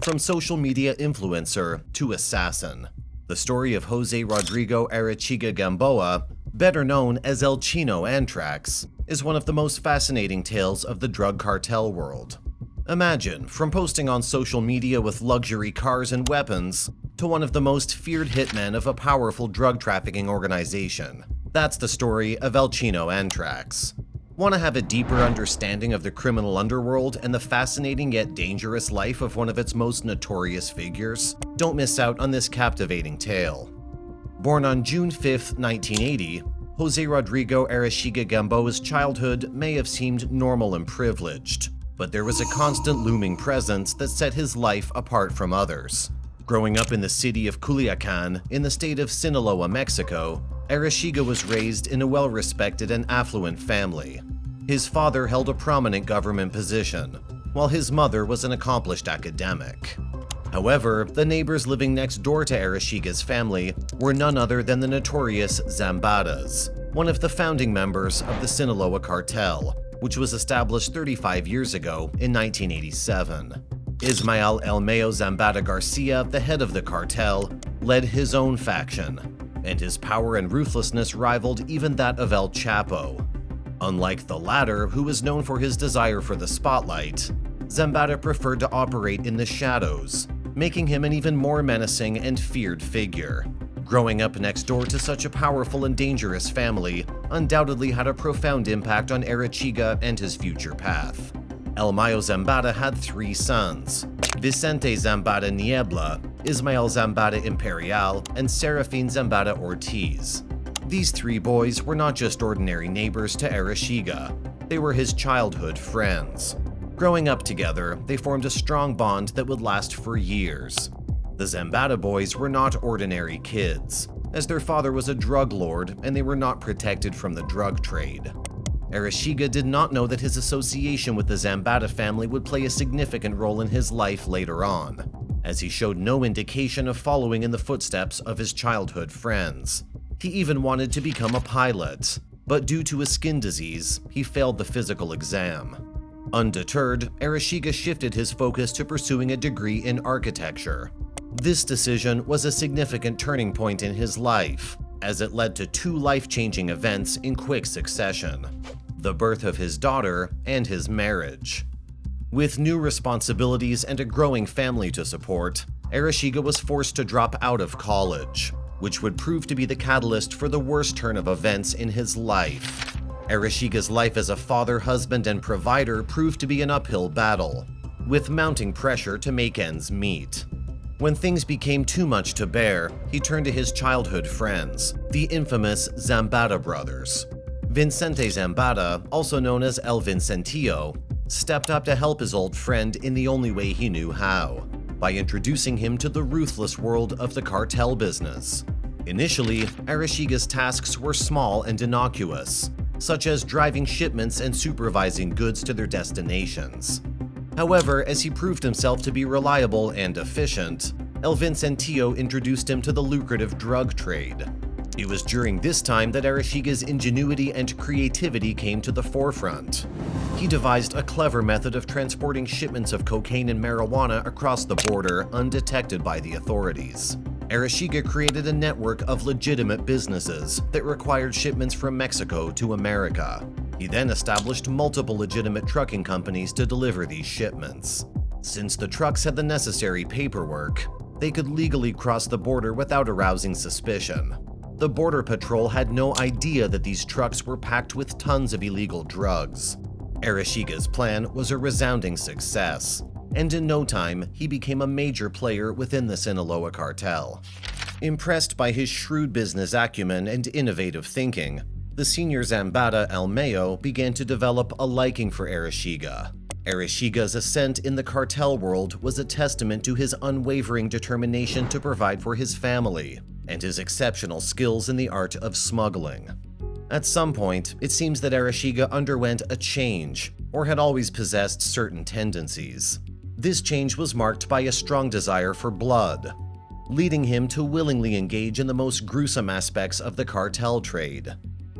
from social media influencer to assassin. The story of Jose Rodrigo Arechiga Gamboa, better known as El Chino Antrax, is one of the most fascinating tales of the drug cartel world. Imagine, from posting on social media with luxury cars and weapons, to one of the most feared hitmen of a powerful drug trafficking organization. That's the story of El Chino Antrax. Want to have a deeper understanding of the criminal underworld and the fascinating yet dangerous life of one of its most notorious figures? Don't miss out on this captivating tale. Born on June 5, 1980, Jose Rodrigo Arechiga Gamboa's childhood may have seemed normal and privileged, but there was a constant looming presence that set his life apart from others. Growing up in the city of Culiacan, in the state of Sinaloa, Mexico, Arechiga was raised in a well-respected and affluent family. His father held a prominent government position, while his mother was an accomplished academic. However, the neighbors living next door to Arechiga's family were none other than the notorious Zambatas, one of the founding members of the Sinaloa Cartel, which was established 35 years ago in 1987. Ismael Elmeo Zambada Garcia, the head of the cartel, led his own faction, and his power and ruthlessness rivaled even that of El Chapo. Unlike the latter, who was known for his desire for the spotlight, Zambada preferred to operate in the shadows, making him an even more menacing and feared figure. Growing up next door to such a powerful and dangerous family undoubtedly had a profound impact on Arechiga and his future path. Elmeo Zambada had 3 sons: Vicente Zambada Niebla, Ismael Zambada Imperial, and Serafin Zambada Ortiz. These 3 boys were not just ordinary neighbors to Arechiga, they were his childhood friends. Growing up together, they formed a strong bond that would last for years. The Zambada boys were not ordinary kids, as their father was a drug lord and they were not protected from the drug trade. Arechiga did not know that his association with the Zambada family would play a significant role in his life later on, as he showed no indication of following in the footsteps of his childhood friends. He even wanted to become a pilot, but due to a skin disease, he failed the physical exam. Undeterred, Arechiga shifted his focus to pursuing a degree in architecture. This decision was a significant turning point in his life, as it led to 2 life-changing events in quick succession: the birth of his daughter and his marriage. With new responsibilities and a growing family to support, Arechiga was forced to drop out of college, which would prove to be the catalyst for the worst turn of events in his life. Arechiga's life as a father, husband, and provider proved to be an uphill battle, with mounting pressure to make ends meet. When things became too much to bear, he turned to his childhood friends, the infamous Zambada brothers. Vicente Zambada, also known as El Vincentillo, stepped up to help his old friend in the only way he knew how, by introducing him to the ruthless world of the cartel business. Initially, Arechiga's tasks were small and innocuous, such as driving shipments and supervising goods to their destinations. However, as he proved himself to be reliable and efficient, El Vincentillo introduced him to the lucrative drug trade. It was during this time that Arechiga's ingenuity and creativity came to the forefront. He devised a clever method of transporting shipments of cocaine and marijuana across the border undetected by the authorities. Arechiga created a network of legitimate businesses that required shipments from Mexico to America. He then established multiple legitimate trucking companies to deliver these shipments. Since the trucks had the necessary paperwork, they could legally cross the border without arousing suspicion. The Border Patrol had no idea that these trucks were packed with tons of illegal drugs. Arechiga's plan was a resounding success, and in no time, he became a major player within the Sinaloa Cartel. Impressed by his shrewd business acumen and innovative thinking, the senior Zambada Elmeo began to develop a liking for Arechiga. Arechiga's ascent in the cartel world was a testament to his unwavering determination to provide for his family, and his exceptional skills in the art of smuggling. At some point, it seems that Arechiga underwent a change, or had always possessed certain tendencies. This change was marked by a strong desire for blood, leading him to willingly engage in the most gruesome aspects of the cartel trade,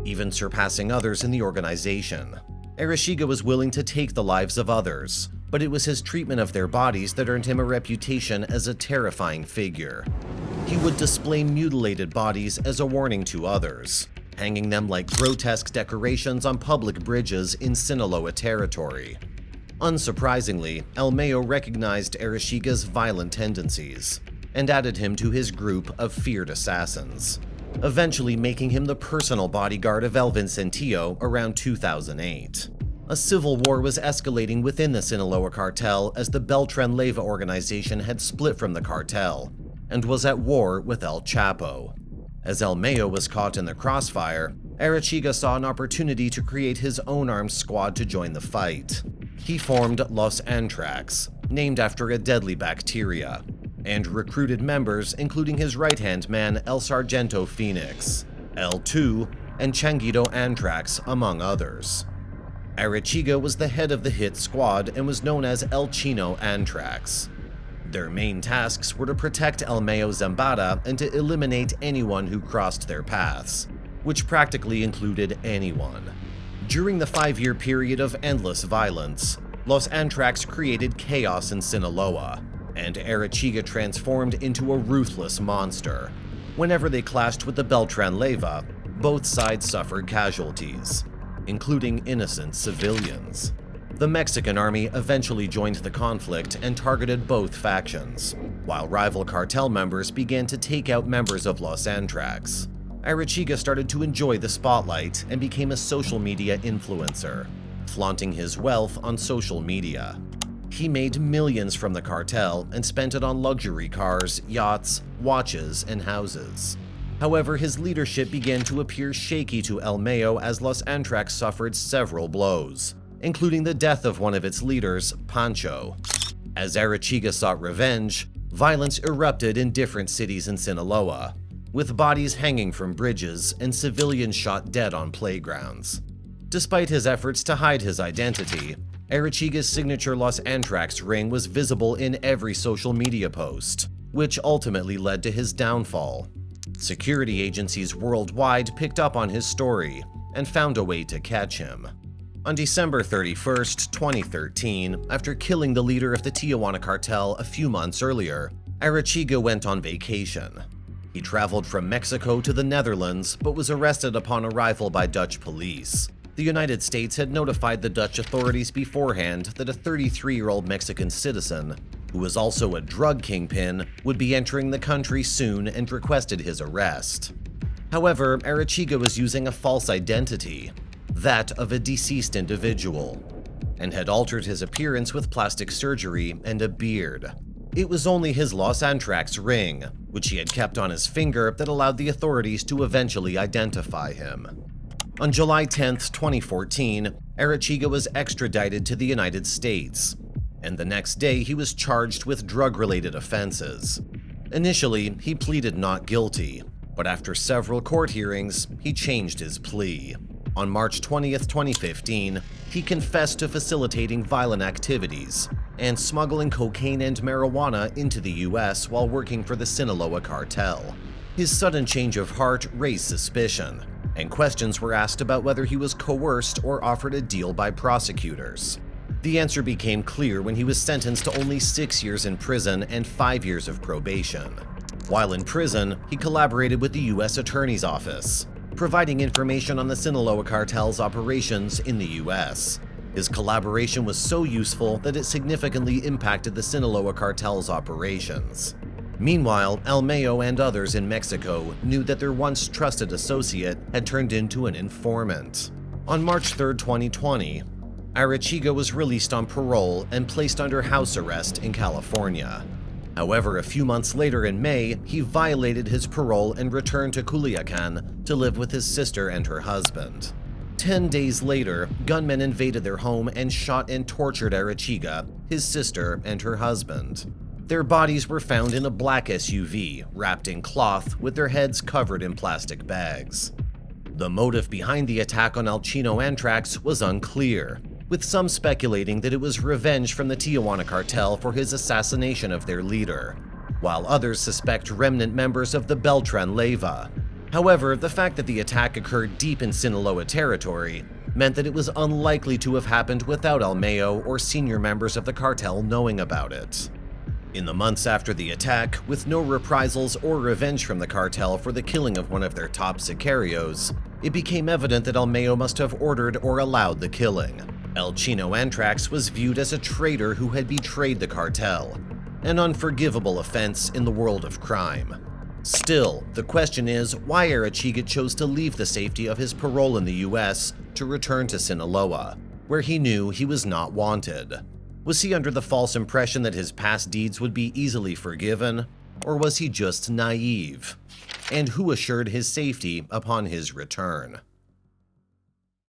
even surpassing others in the organization. Arechiga was willing to take the lives of others, but it was his treatment of their bodies that earned him a reputation as a terrifying figure. He would display mutilated bodies as a warning to others, hanging them like grotesque decorations on public bridges in Sinaloa territory. Unsurprisingly, El Mayo recognized Arechiga's violent tendencies and added him to his group of feared assassins, eventually making him the personal bodyguard of El Vincentillo around 2008. A civil war was escalating within the Sinaloa Cartel as the Beltran Leyva organization had split from the cartel and was at war with El Chapo. As El Mayo was caught in the crossfire, Arechiga saw an opportunity to create his own armed squad to join the fight. He formed Los Antrax, named after a deadly bacteria, and recruited members including his right-hand man El Sargento Phoenix, L2, and Chino Antrax, among others. Arechiga was the head of the hit squad and was known as El Chino Antrax. Their main tasks were to protect El Mayo Zambada and to eliminate anyone who crossed their paths, which practically included anyone. During the 5-year period of endless violence, Los Antrax created chaos in Sinaloa, and Arechiga transformed into a ruthless monster. Whenever they clashed with the Beltran Leyva, both sides suffered casualties, including innocent civilians. The Mexican army eventually joined the conflict and targeted both factions, while rival cartel members began to take out members of Los Antrax. Arechiga started to enjoy the spotlight and became a social media influencer, flaunting his wealth on social media. He made millions from the cartel and spent it on luxury cars, yachts, watches, and houses. However, his leadership began to appear shaky to El Mayo as Los Antrax suffered several blows, including the death of one of its leaders, Pancho. As Arechiga sought revenge, violence erupted in different cities in Sinaloa, with bodies hanging from bridges and civilians shot dead on playgrounds. Despite his efforts to hide his identity, Arechiga's signature Los Antrax ring was visible in every social media post, which ultimately led to his downfall. Security agencies worldwide picked up on his story and found a way to catch him. On December 31, 2013, after killing the leader of the Tijuana cartel a few months earlier, Arechiga went on vacation. He traveled from Mexico to the Netherlands but was arrested upon arrival by Dutch police. The United States had notified the Dutch authorities beforehand that a 33-year-old Mexican citizen, who was also a drug kingpin, would be entering the country soon and requested his arrest. However, Arechiga was using a false identity, that of a deceased individual, and had altered his appearance with plastic surgery and a beard. It was only his Los Antrax ring, which he had kept on his finger, that allowed the authorities to eventually identify him. On July 10, 2014, Arechiga was extradited to the United States, and the next day he was charged with drug-related offenses. Initially, he pleaded not guilty, but after several court hearings, he changed his plea. On March 20, 2015, he confessed to facilitating violent activities and smuggling cocaine and marijuana into the US while working for the Sinaloa Cartel. His sudden change of heart raised suspicion, and questions were asked about whether he was coerced or offered a deal by prosecutors. The answer became clear when he was sentenced to only 6 years in prison and 5 years of probation. While in prison, he collaborated with the U.S. Attorney's Office, providing information on the Sinaloa Cartel's operations in the U.S. His collaboration was so useful that it significantly impacted the Sinaloa Cartel's operations. Meanwhile, El Mayo and others in Mexico knew that their once trusted associate had turned into an informant. On March 3, 2020, Arechiga was released on parole and placed under house arrest in California. However, a few months later in May, he violated his parole and returned to Culiacan to live with his sister and her husband. 10 days later, gunmen invaded their home and shot and tortured Arechiga, his sister, and her husband. Their bodies were found in a black SUV, wrapped in cloth, with their heads covered in plastic bags. The motive behind the attack on El Chino Antrax was unclear, with some speculating that it was revenge from the Tijuana cartel for his assassination of their leader, while others suspect remnant members of the Beltran Leyva. However, the fact that the attack occurred deep in Sinaloa territory meant that it was unlikely to have happened without El Mayo or senior members of the cartel knowing about it. In the months after the attack, with no reprisals or revenge from the cartel for the killing of one of their top sicarios, it became evident that El Mayo must have ordered or allowed the killing. El Chino Antrax was viewed as a traitor who had betrayed the cartel, an unforgivable offense in the world of crime. Still, the question is why Arechiga chose to leave the safety of his parole in the US to return to Sinaloa, where he knew he was not wanted. Was he under the false impression that his past deeds would be easily forgiven, or was he just naive? And who assured his safety upon his return?